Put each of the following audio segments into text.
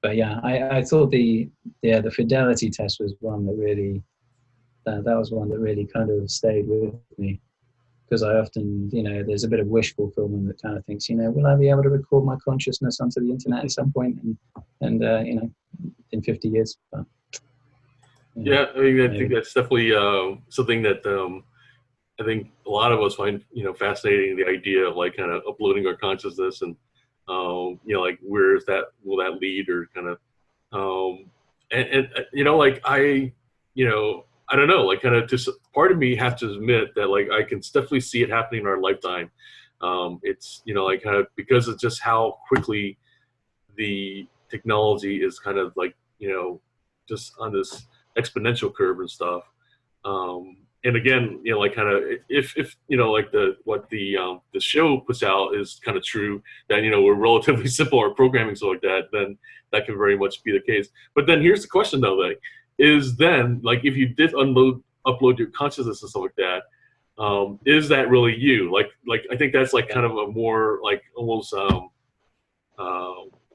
But yeah, I thought the fidelity test was one that really that was one that really kind of stayed with me, because I often, there's a bit of wish fulfillment that kind of thinks, will I be able to record my consciousness onto the internet at some point, and in 50 years. But, Yeah, I mean, I think maybe. that's definitely something that I think a lot of us find, fascinating. The idea of like kind of uploading our consciousness, and like where is that? Will that lead, or kind of, and like I don't know, like kind of just part of me has to admit that like I can definitely see it happening in our lifetime. It's like kind of because of just how quickly the technology is kind of like just on this exponential curve and stuff. And again, like kind of if like what the show puts out is kind of true, that we're relatively simple our programming, so like that, then that can very much be the case. But then here's the question though, like, is then like if you did upload your consciousness and stuff like that, is that really you? Like I think that's like kind of a more like almost uh,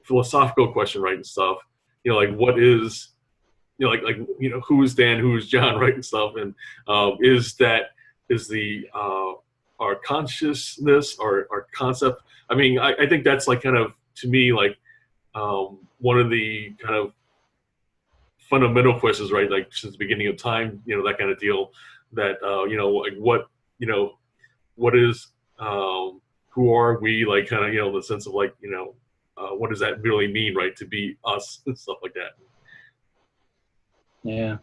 philosophical question, right, and stuff. Like what is who is Dan, who is John, right, and stuff, and is the our consciousness, our concept. I mean, I think that's like kind of to me like one of the kind of fundamental questions, right? Like since the beginning of time, that kind of deal. That like what is who are we? Like kind of the sense of like what does that really mean, right? To be us and stuff like that. Yeah.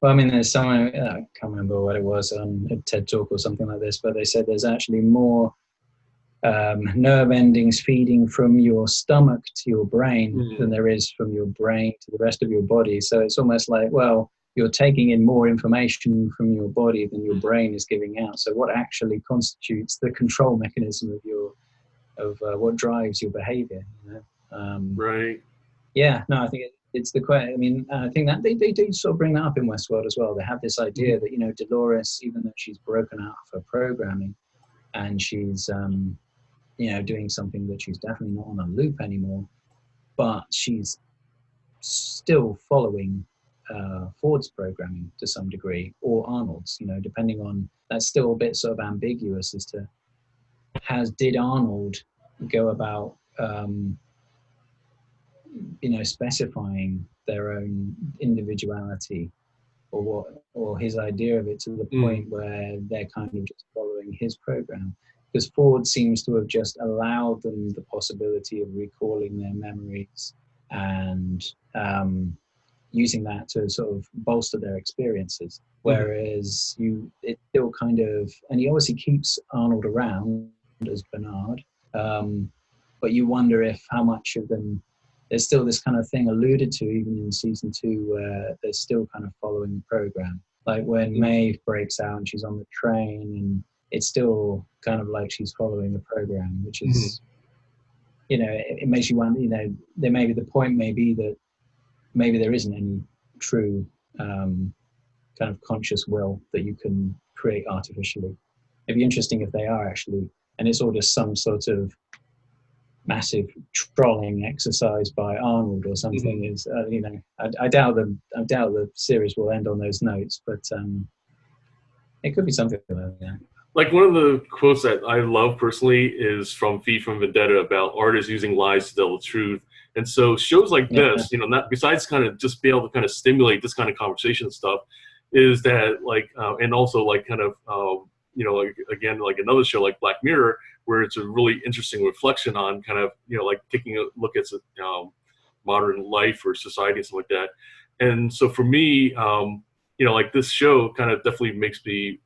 Well, I mean, there's someone, I can't remember what it was, on a TED Talk or something like this, but they said there's actually more nerve endings feeding from your stomach to your brain than there is from your brain to the rest of your body. So it's almost like, well, you're taking in more information from your body than your brain is giving out. So what actually constitutes the control mechanism of what drives your behavior? Right. Yeah, no, I think it's the question. I mean, I think that they do sort of bring that up in Westworld as well. They have this idea that, Dolores, even though she's broken out of her programming and she's, doing something that she's definitely not on a loop anymore, but she's still following Ford's programming to some degree, or Arnold's, depending on, that's still a bit sort of ambiguous as to did Arnold go about, specifying their own individuality, or his idea of it, to the point where they're kind of just following his program. Because Ford seems to have just allowed them the possibility of recalling their memories and using that to sort of bolster their experiences. Whereas it still kind of, and he obviously keeps Arnold around as Bernard, but you wonder if how much of them, there's still this kind of thing alluded to even in season 2 where they're still kind of following the program. Like when Maeve breaks out and she's on the train, and it's still kind of like she's following the program, which is, it makes you wonder, there may be, the point may be that maybe there isn't any true kind of conscious will that you can create artificially. It'd be interesting if they are actually, and it's all just some sort of massive trolling exercise by Arnold or something. Is I doubt the series will end on those notes, but it could be something like that. Like one of the quotes that I love personally is from V from Vendetta about artists using lies to tell the truth. And so shows like this, not besides kind of just be able to kind of stimulate this kind of conversation stuff, is that like, and also like kind of, like, again, like another show like Black Mirror, where it's a really interesting reflection on kind of, like taking a look at modern life or society and stuff like that. And so for me, like this show kind of definitely makes me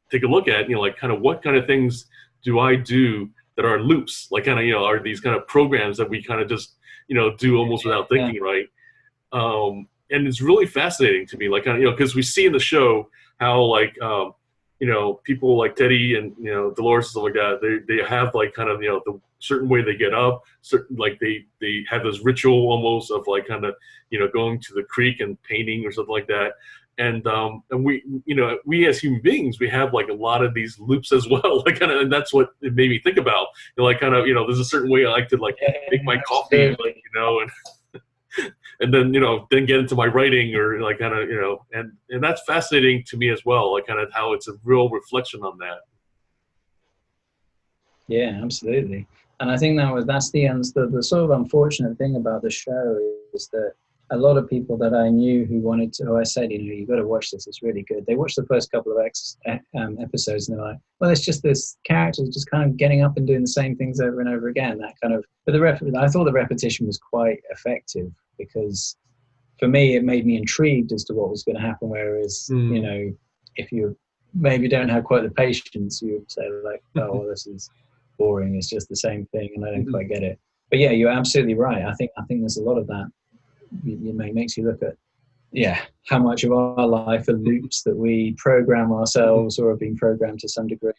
take a look at, like kind of what kind of things do I do that are loops, like kind of, are these kind of programs that we kind of just, do almost without thinking, right? And it's really fascinating to me, like, kind of, because we see in the show how like, people like Teddy and, Dolores and stuff like that, they have like kind of, the certain way they get up, certain, like they have this ritual almost of like kind of, going to the creek and painting or something like that. And we, we as human beings, we have like a lot of these loops as well. Like kind of, and that's what it made me think about. Like kind of, there's a certain way I like to like make my coffee, like, and and then then get into my writing, or like kind of and that's fascinating to me as well, like kind of how it's a real reflection on that. Yeah, absolutely. And I think that's the sort of unfortunate thing about the show is that a lot of people that I knew who I said, you got to watch this, it's really good. They watched the first couple of episodes and they're like, well, it's just this character just kind of getting up and doing the same things over and over again. That kind of, but I thought the repetition was quite effective, because for me, it made me intrigued as to what was going to happen. Whereas, if you maybe don't have quite the patience, you would say like, oh, well, this is boring. It's just the same thing, and I don't quite get it. But yeah, you're absolutely right. I think there's a lot of that. Makes you look at how much of our life are loops that we program ourselves or have been programmed to some degree.